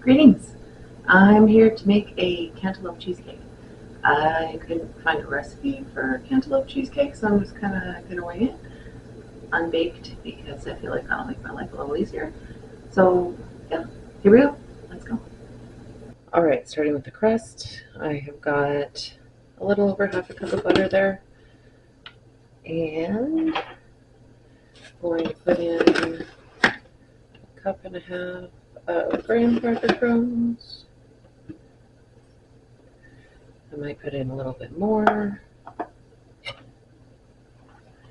Greetings! I'm here to make a cantaloupe cheesecake. I couldn't find a recipe for cantaloupe cheesecake, so I'm just kind of going to wing it, unbaked, because I feel like that'll make my life a little easier. So, yeah, here we go. Let's go. Alright, starting with the crust, I have got a little over half a cup of butter there, and I'm going to put in a cup and a half of graham cracker crumbs. I might put in a little bit more.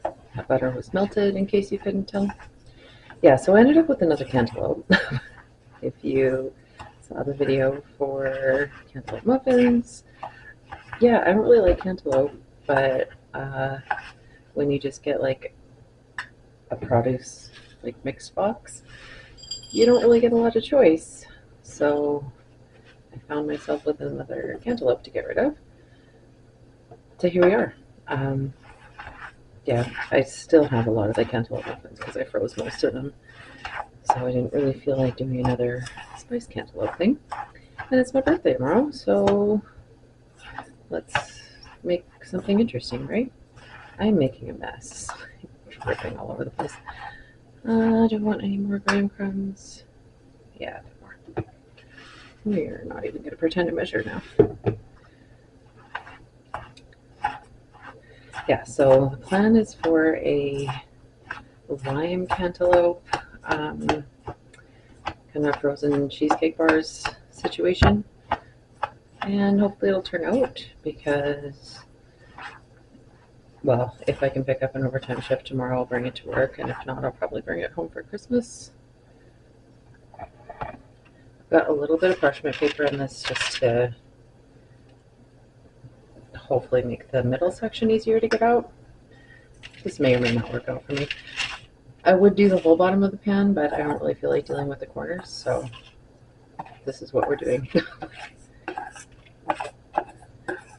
That butter was melted, in case you couldn't tell. Yeah, so I ended up with another cantaloupe. If you saw the video for cantaloupe muffins, yeah, I don't really like cantaloupe, but when you just get like a produce like mixed box, you don't really get a lot of choice. So I found myself with another cantaloupe to get rid of. So here we are. Yeah, I still have a lot of the cantaloupe muffins because I froze most of them. So I didn't really feel like doing another spiced cantaloupe thing. And it's my birthday tomorrow, so let's make something interesting, right? I'm making a mess. Dripping all over the place. I don't want any more graham crumbs. Yeah, a bit more. We're not even going to pretend to measure now. Yeah, so the plan is for a lime cantaloupe, kind of frozen cheesecake bars situation. And hopefully it'll turn out because, well, if I can pick up an overtime shift tomorrow, I'll bring it to work. And if not, I'll probably bring it home for Christmas. I've got a little bit of parchment paper in this just to hopefully make the middle section easier to get out. This may or may not work out for me. I would do the whole bottom of the pan, but I don't really feel like dealing with the corners, so this is what we're doing.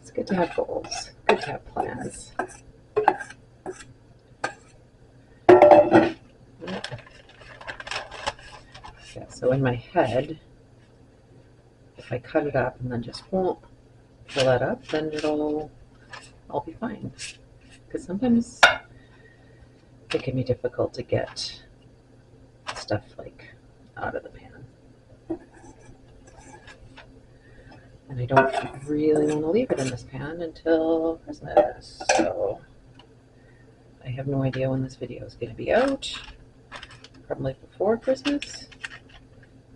It's good to have goals, good to have plans. Yeah, so in my head, if I cut it up and then just won't fill that up, then I'll be fine. Because sometimes it can be difficult to get stuff like out of the pan. And I don't really want to leave it in this pan until Christmas. So I have no idea when this video is going to be out. Probably before Christmas.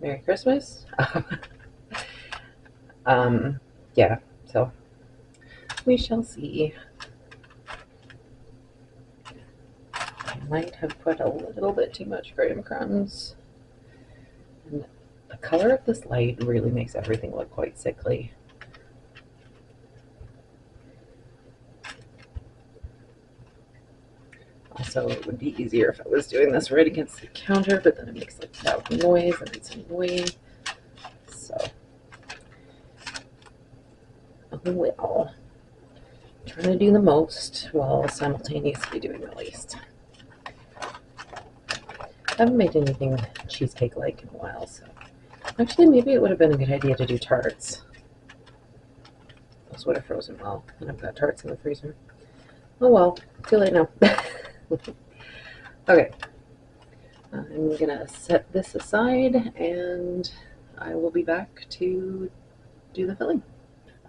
Merry Christmas. Yeah, so we shall see. I might have put a little bit too much graham crumbs. And the color of this light really makes everything look quite sickly. Also, it would be easier if I was doing this right against the counter, but then it makes like loud noise and it's annoying. So, oh well. Trying to do the most while simultaneously doing the least. I haven't made anything cheesecake-like in a while, so actually maybe it would have been a good idea to do tarts. Those would have frozen well, and I've got tarts in the freezer. Oh well, too late now. Okay, I'm gonna set this aside and I will be back to do the filling.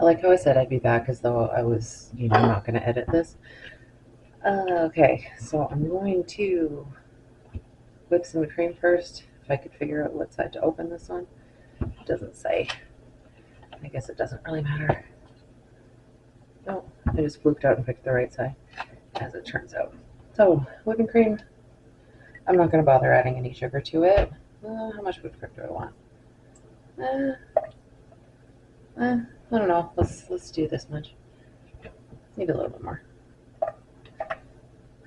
I like how I said I'd be back as though I was, not gonna edit this. Okay, so I'm going to whip some cream first. If I could figure out what side to open this on. It doesn't say. I guess it doesn't really matter. No, I just fluked out and picked the right side, as it turns out. So, whipping cream. I'm not going to bother adding any sugar to it. How much whipped cream do I want? I don't know. Let's do this much. Maybe a little bit more.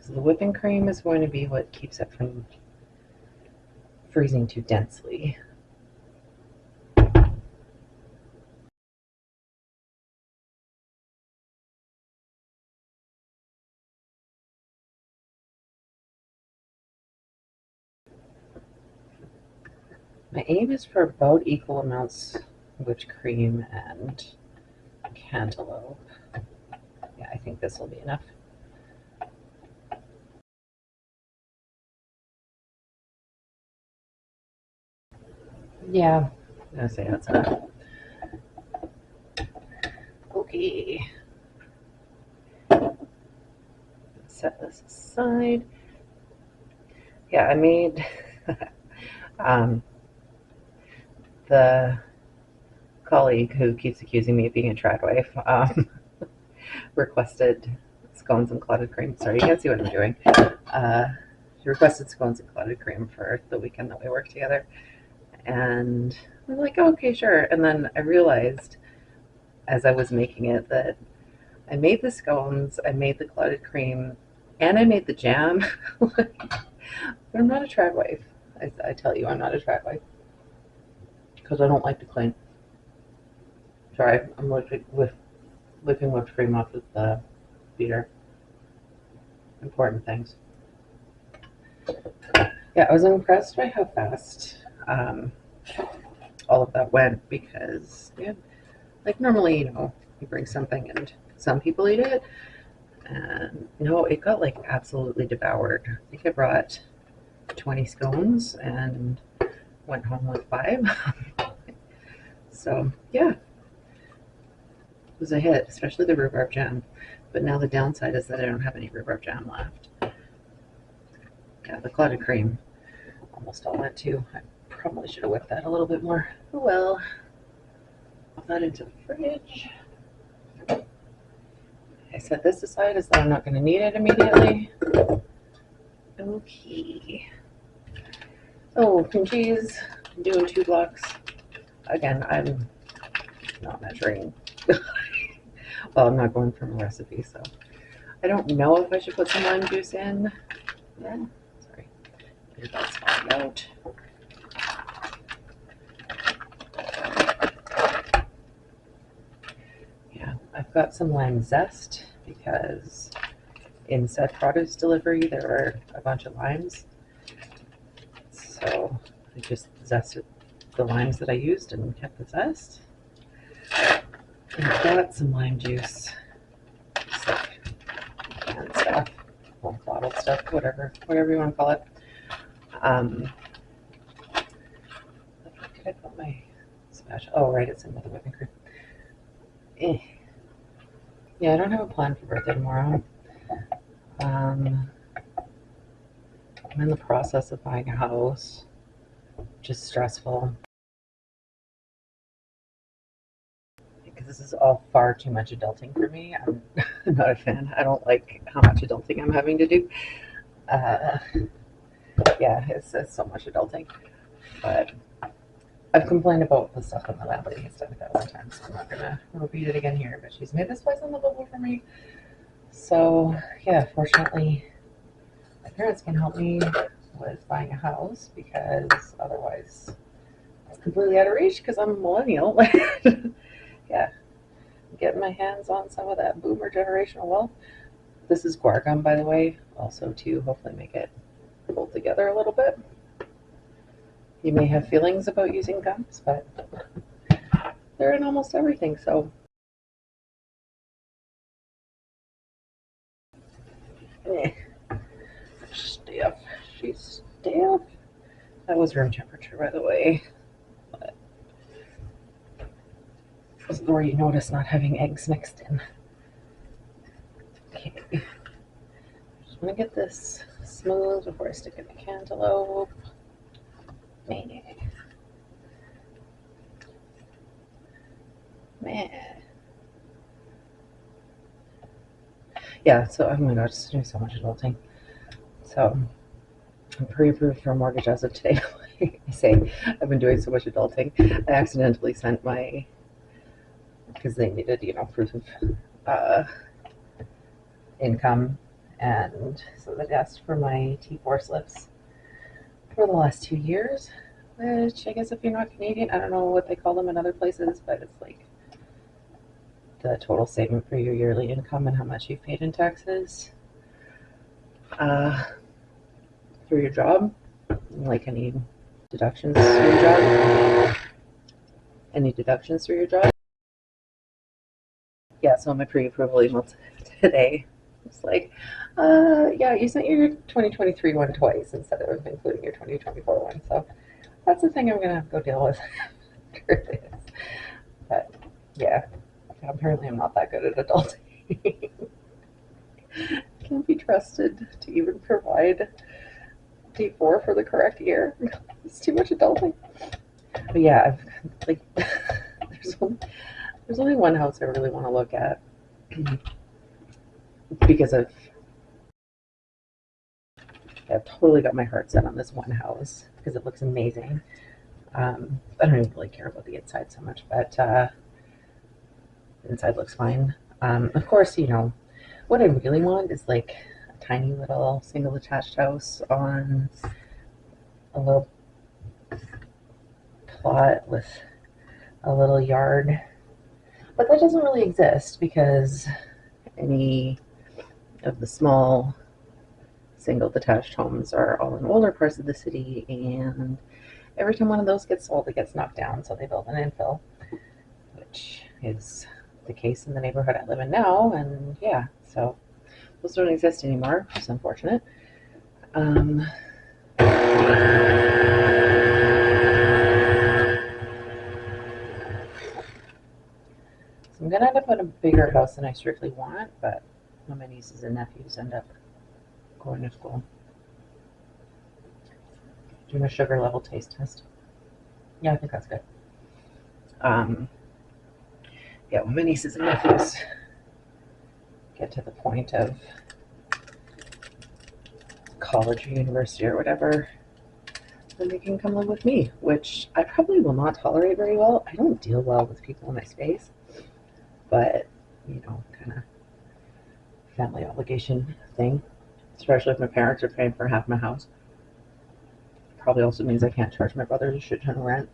So the whipping cream is going to be what keeps it from freezing too densely. My aim is for about equal amounts whipped cream and cantaloupe. Yeah, I think this will be enough. Yeah, I'm gonna say that's enough. Okay. Set this aside. Yeah, I made um, the colleague who keeps accusing me of being a trad wife requested scones and clotted cream. Sorry, you can't see what I'm doing. She requested scones and clotted cream for the weekend that we worked together. And I'm like, oh, okay, sure. And then I realized as I was making it that I made the scones, I made the clotted cream, and I made the jam. I'm not a trad wife. I tell you, I'm not a trad wife because I don't like to clean. Sorry, I'm whipping whipped cream off of the beater. Important things. Yeah, I was impressed by how fast all of that went because, yeah, like normally, you bring something and some people eat it. And no, it got like absolutely devoured. I think I brought 20 scones and went home with 5. So, yeah, it was a hit, especially the rhubarb jam. But now the downside is that I don't have any rhubarb jam left. Yeah, the clotted cream almost all went too. I probably should have whipped that a little bit more. Oh well. Put that into the fridge. I set this aside as though I'm not going to need it immediately. Okay. Oh, cream cheese. I'm doing 2 blocks. Again, I'm not measuring. Well, I'm not going from a recipe, so I don't know if I should put some lime juice in. Yeah, sorry. Get that spotted out. Yeah, I've got some lime zest because in said produce delivery there were a bunch of limes. So I just zested the limes that I used and kept the zest. And I've got some lime juice. Just like canned stuff. Well, bottled stuff, whatever you want to call it. Did I put my spatula? Oh, right, it's in with the whipping cream. Yeah, I don't have a plan for birthday tomorrow. I'm in the process of buying a house, which is stressful because this is all far too much adulting for me. I'm not a fan. I don't like how much adulting I'm having to do. Yeah, it's so much adulting. But I've complained about the stuff that my landlady has done 1,000 times, so I'm not gonna repeat it again here. But she's made this place unlivable for me. So yeah, fortunately, my parents can help me with buying a house because otherwise it's completely out of reach because I'm a millennial. Yeah, getting my hands on some of that boomer generational wealth. This is guar gum, by the way, also to hopefully make it hold together a little bit. You may have feelings about using gums, but they're in almost everything, so. Stiff. She's stiff. That was room temperature, by the way. But this is where you notice not having eggs mixed in. Okay. Just want to get this smooth before I stick in the cantaloupe. Man. Yeah, so oh my god, just doing so much adulting. So I'm pre-approved for a mortgage as of today. I say I've been doing so much adulting. I accidentally sent my, because they needed, proof of income, and so they asked for my T4 slips for the last 2 years, which I guess if you're not Canadian, I don't know what they call them in other places, but it's like the total statement for your yearly income and how much you've paid in taxes for your job. Like any deductions for your job? Any deductions for your job? Yeah, so my pre-approval email today was like, yeah, you sent your 2023 one twice instead of including your 2024 one. So that's the thing I'm gonna have to go deal with after this. But yeah, apparently I'm not that good at adulting. Can't be trusted to even provide D4 for the correct year. It's too much adulting. But yeah, I've like there's only one house I really want to look at because I've totally got my heart set on this one house because it looks amazing. I don't even really care about the inside so much, but the inside looks fine. Of course, you know, what I really want is like a tiny little single attached house on a little plot with a little yard. But that doesn't really exist because any of the small single detached homes are all in older parts of the city, and every time one of those gets sold, it gets knocked down, so they build an infill, which is the case in the neighborhood I live in now, and yeah, so those don't exist anymore, which is unfortunate. So I'm gonna end up with a bigger house than I strictly want, but when my nieces and nephews end up going to school, doing a sugar level taste test. Yeah, I think that's good. Yeah, when my nieces and nephews get to the point of college or university or whatever, then they can come live with me, which I probably will not tolerate very well. I don't deal well with people in my space, but you know, kind of family obligation thing, especially if my parents are paying for half my house. Probably also means I can't charge my brothers a shit ton of rent.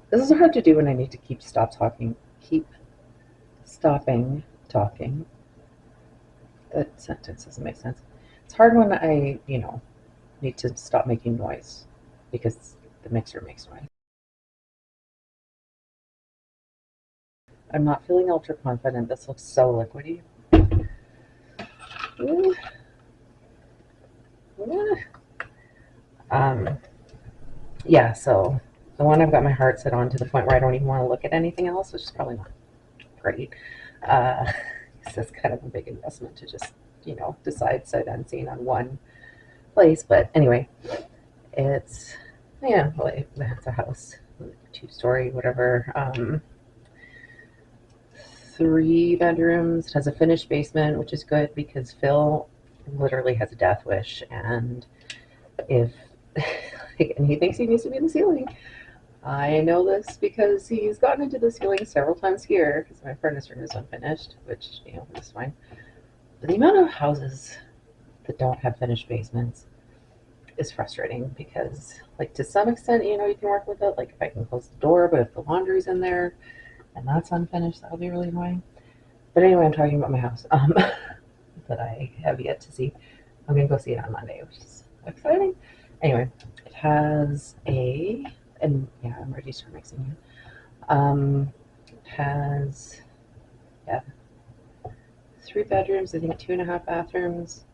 This is hard to do when I need to keep stopping talking. That sentence doesn't make sense. It's hard when I, you know, need to stop making noise because the mixer makes noise. I'm not feeling ultra confident. This looks so liquidy. Yeah, so the one I've got my heart set on to the point where I don't even want to look at anything else, which is probably not great. Uh, it's kind of a big investment to just, you know, decide sight unseen on one place. But anyway, it's, yeah, well, it's a house, 2-story, whatever. 3 bedrooms. It has a finished basement, which is good because Phil literally has a death wish, and if and he thinks he needs to be in the ceiling. I know this because he's gotten into the ceiling several times here because my furnace room is unfinished, which, you know, is fine. But the amount of houses that don't have finished basements is frustrating because, like, to some extent, you know, you can work with it. Like, if I can close the door, but if the laundry's in there and that's unfinished, that'll be really annoying. But anyway, I'm talking about my house that I have yet to see. I'm gonna go see it on Monday, which is exciting. Anyway, it has and yeah, I'm ready to start mixing it. It has, yeah, 3 bedrooms, I think 2.5 bathrooms,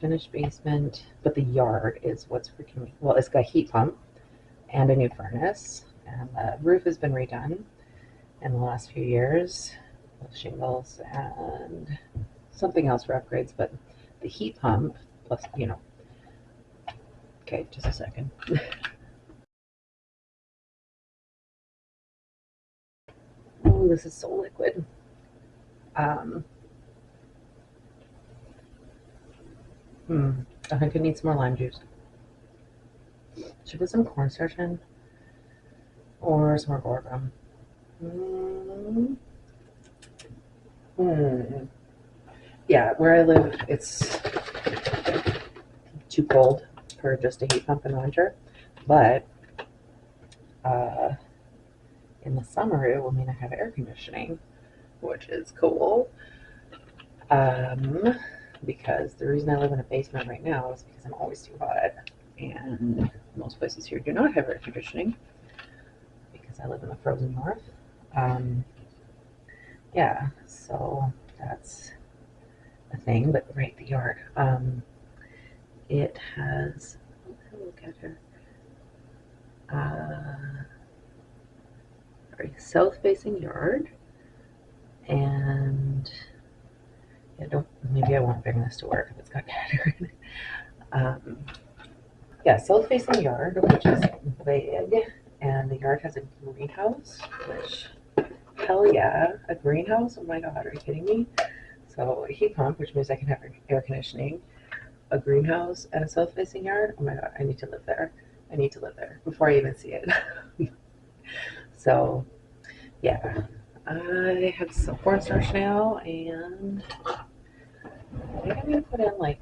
finished basement, but the yard is what's freaking me. Well, it's got a heat pump and a new furnace, and the roof has been redone in the last few years with shingles and something else for upgrades, but the heat pump plus, you know, okay, just a second. Oh, this is so liquid. Um, I think it needs more lime juice. Should I put some cornstarch in or some more gorgum? Yeah, where I live, it's too cold for just a heat pump in the winter, but uh, in the summer it will mean I have air conditioning, which is cool. Because the reason I live in a basement right now is because I'm always too hot, and most places here do not have air conditioning because I live in the frozen north. Yeah, so that's a thing. But right, the yard. It has. Look at her. Very south-facing yard, and yeah, don't. Maybe I won't bring this to work if it's got cat in it. Yeah, south-facing yard, which is big, and the yard has a greenhouse, which, hell yeah, a greenhouse? Oh my god, are you kidding me? So a heat pump, which means I can have air conditioning, a greenhouse, and a south-facing yard. Oh my god, I need to live there. I need to live there before I even see it. So yeah, I have some cornstarch now, and I think I'm gonna put in like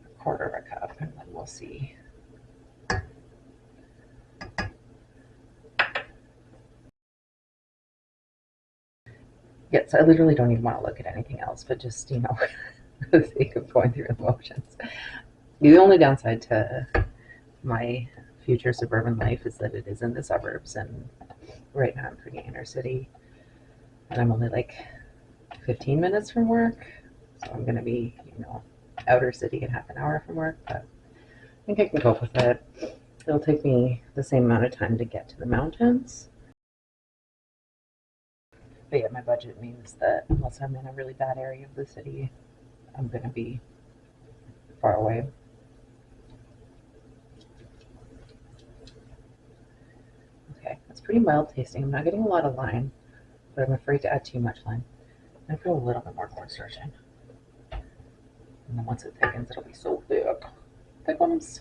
a quarter of a cup, and then we'll see. Yes, I literally don't even want to look at anything else, but just, for the sake of going through the motions. The only downside to my future suburban life is that it is in the suburbs, and right now I'm pretty inner city, and I'm only like 15 minutes from work, so I'm going to be, outer city in half an hour from work, but I think I can cope with it. It'll take me the same amount of time to get to the mountains. But yeah, my budget means that unless I'm in a really bad area of the city, I'm going to be far away. Okay, that's pretty mild tasting. I'm not getting a lot of lime, but I'm afraid to add too much lime. I put a little bit more cornstarch in. And then once it thickens, it'll be so thick. Thickums.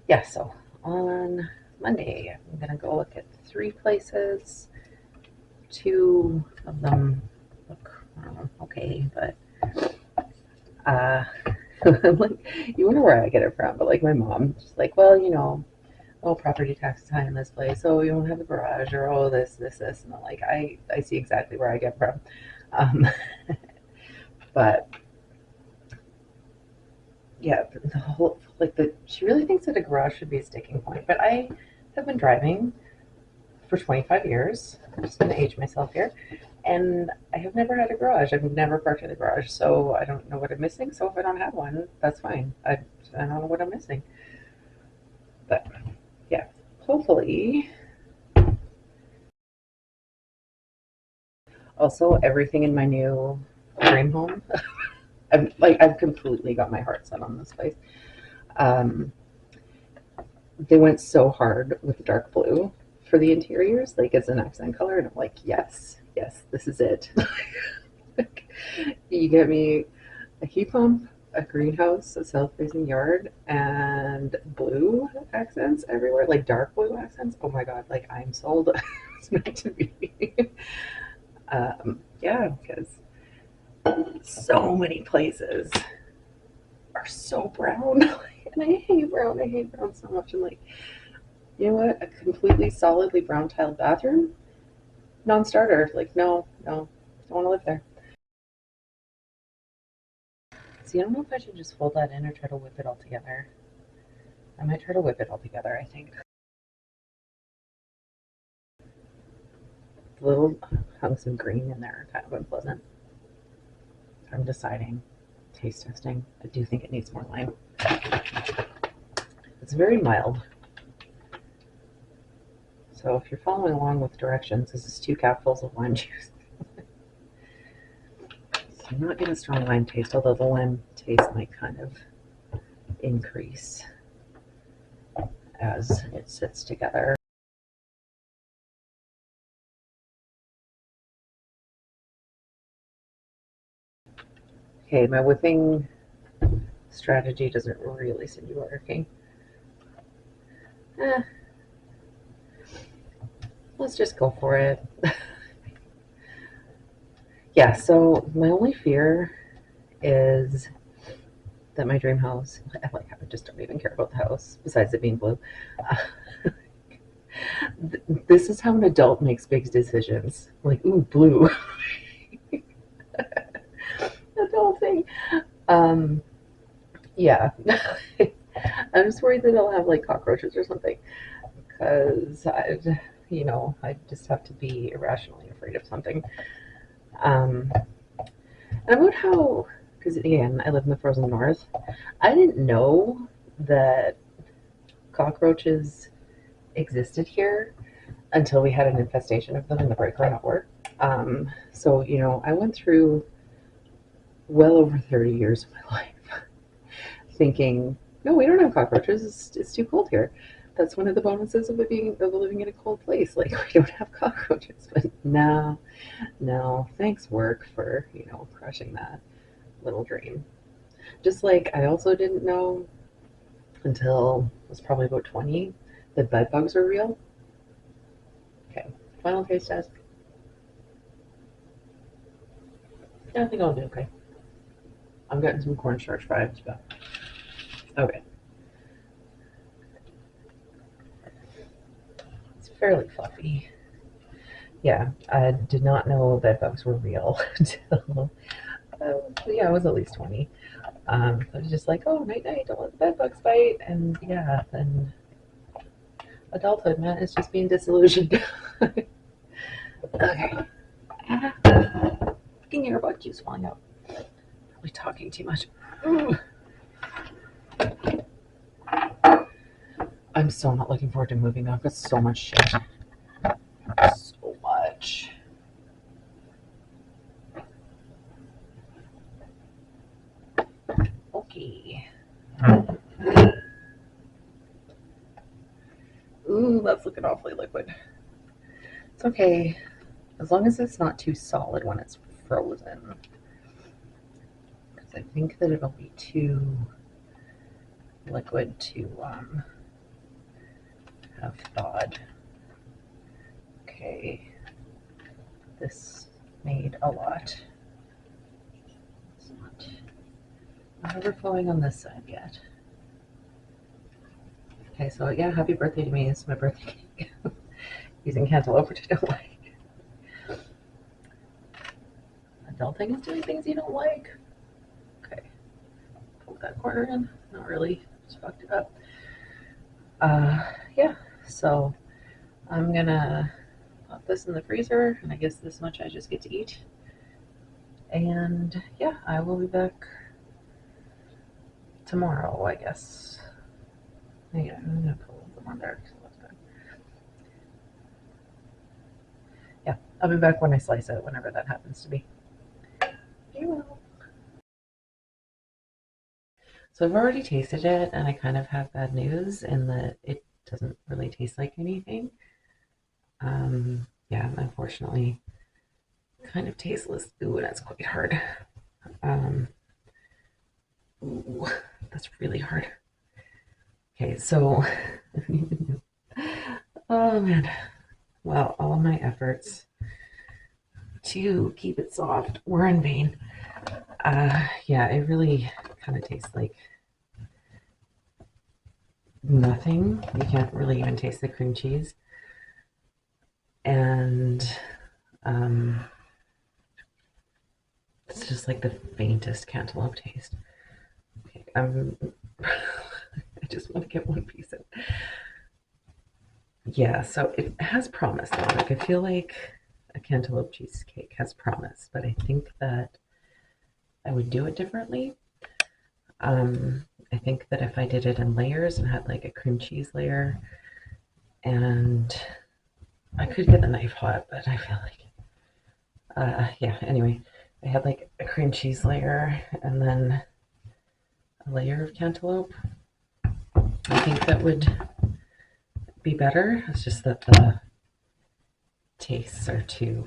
Yeah, so on Monday, I'm going to go look at 3 places. 2 of them look okay, but I'm like, you wonder where I get it from, but like my mom, she's like, well, oh, property tax is high in this place, so you don't have a garage, or oh, this, and I'm like, I see exactly where I get from. But yeah, the whole, she really thinks that a garage should be a sticking point, but I have been driving for 25 years. I'm just going to age myself here. And I have never had a garage. I've never parked in a garage, so I don't know what I'm missing. So if I don't have one, that's fine. I don't know what I'm missing. But yeah, hopefully. Also, everything in my new dream home, I've completely got my heart set on this place. Um, they went so hard with dark blue for the interiors, like as an accent color, and I'm like, yes, this is it. You get me a heat pump, a greenhouse, a south-facing yard, and blue accents everywhere, like dark blue accents. Oh my god, like I'm sold. It's meant to be. Yeah, because so many places are so brown, and I hate brown. I hate brown so much. I'm like, you know what? A completely solidly brown tiled bathroom, non-starter. Like, no, don't want to live there. See, I don't know if I should just fold that in or try to whip it all together. I might try to whip it all together, I think. The little hunks of green in there are kind of unpleasant. I'm deciding. Taste testing. I do think it needs more lime. It's very mild. So if you're following along with directions, this is 2 capfuls of lime juice. So I'm not getting a strong lime taste, although the lime taste might kind of increase as it sits together. Okay, my whipping strategy doesn't really seem to be working. Let's just go for it. Yeah, so my only fear is that my dream house, I just don't even care about the house, besides it being blue. This is how an adult makes big decisions. Like, ooh, blue. Adulting. Yeah. I'm just worried that I'll have like cockroaches or something because I just have to be irrationally afraid of something. Um, and about how, because again, I live in the frozen north, I didn't know that cockroaches existed here until we had an infestation of them in the break room at work. So, I went through well over 30 years of my life thinking, no, we don't have cockroaches. It's too cold here. That's one of the bonuses of living in a cold place. Like we don't have cockroaches. But no, thanks work for crushing that little dream. Just like I also didn't know until I was probably about 20 that bed bugs are real. Okay, final taste test. Yeah, I think I'll do okay. I'm getting some cornstarch vibes, but okay. It's fairly fluffy. Yeah, I did not know bed bugs were real until yeah, I was at least 20. I was just like, oh, night night, don't let the bed bugs bite, and yeah, then adulthood, man, it's just being disillusioned. Okay, fucking earbud keeps falling out. Probably talking too much. I'm so not looking forward to moving. I've got so much shit. So much. Okay. Ooh, that's looking awfully liquid. It's okay, as long as it's not too solid when it's frozen. Because I think that it'll be too liquid to have thawed. Okay, this made a lot. It's not overflowing on this side yet. Okay, so yeah, happy birthday to me. It's my birthday cake. Using cantaloupe, which I don't like. Adulting is doing things you don't like. Okay, poke that corner in. Not really, just fucked it up. Yeah, so I'm gonna pop this in the freezer, and I guess this much I just get to eat. And yeah, I will be back tomorrow, I guess. Yeah, I'm gonna put a little bit more there. Yeah, I'll be back when I slice it, whenever that happens to be. You will. So I've already tasted it, and I kind of have bad news in that it doesn't really taste like anything. Yeah, unfortunately, kind of tasteless. Ooh, and that's quite hard. Ooh, that's really hard. Okay, so, oh man. Well, all of my efforts to keep it soft were in vain. Yeah, it really kind of tastes like nothing. You can't really even taste the cream cheese. And it's just like the faintest cantaloupe taste. Okay, I just want to get one piece of. Yeah, so it has promise though. Like I feel like a cantaloupe cheesecake has promise, but I think that I would do it differently. I think that if I did it in layers and had like a cream cheese layer, and I could get the knife hot, but I feel like, yeah, anyway, I had like a cream cheese layer and then a layer of cantaloupe. I think that would be better. It's just that the tastes are too.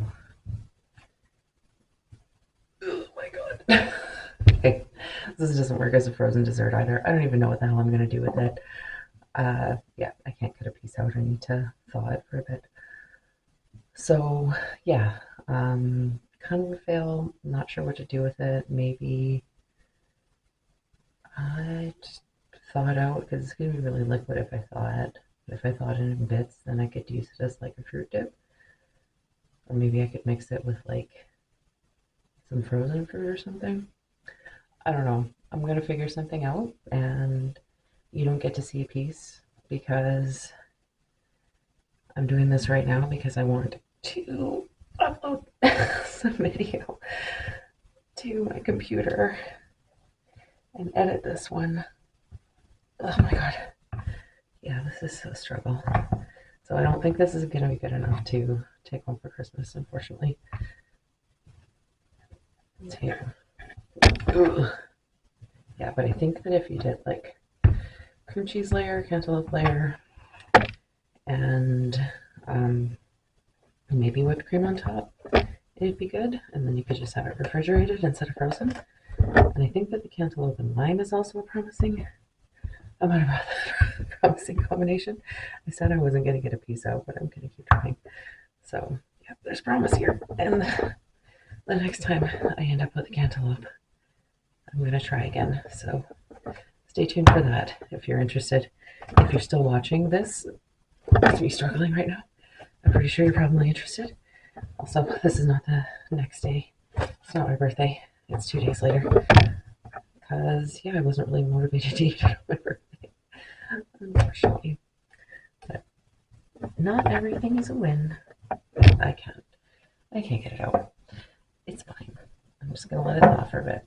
Oh my god. Okay, this doesn't work as a frozen dessert either. I don't even know what the hell I'm gonna do with it. Yeah, I can't cut a piece out. I need to thaw it for a bit. So yeah, kind of a fail. Not sure what to do with it. Maybe I just thaw it out because it's gonna be really liquid if I thaw it. If I thawed it in bits, then I could use it as like a fruit dip. Or maybe I could mix it with like some frozen fruit or something. I don't know. I'm going to figure something out, and you don't get to see a piece because I'm doing this right now because I want to upload some video to my computer and edit this one. Oh my god. Yeah, this is a struggle. So I don't think this is going to be good enough to take home for Christmas, unfortunately. Yeah, but I think that if you did like cream cheese layer, cantaloupe layer, and maybe whipped cream on top, it'd be good. And then you could just have it refrigerated instead of frozen. And I think that the cantaloupe and lime is also a promising promising combination. I said I wasn't going to get a piece out, but I'm going to keep trying. So, yeah, there's promise here. And the next time I end up with a cantaloupe, I'm going to try again. So, stay tuned for that if you're interested. If you're still watching this, with me struggling right now, I'm pretty sure you're probably interested. Also, this is not the next day. It's not my birthday. It's 2 days later. Because, yeah, I wasn't really motivated to eat on my birthday, unfortunately. But not everything is a win. I can't get it out. It's fine. I'm just going to let it thaw for a bit.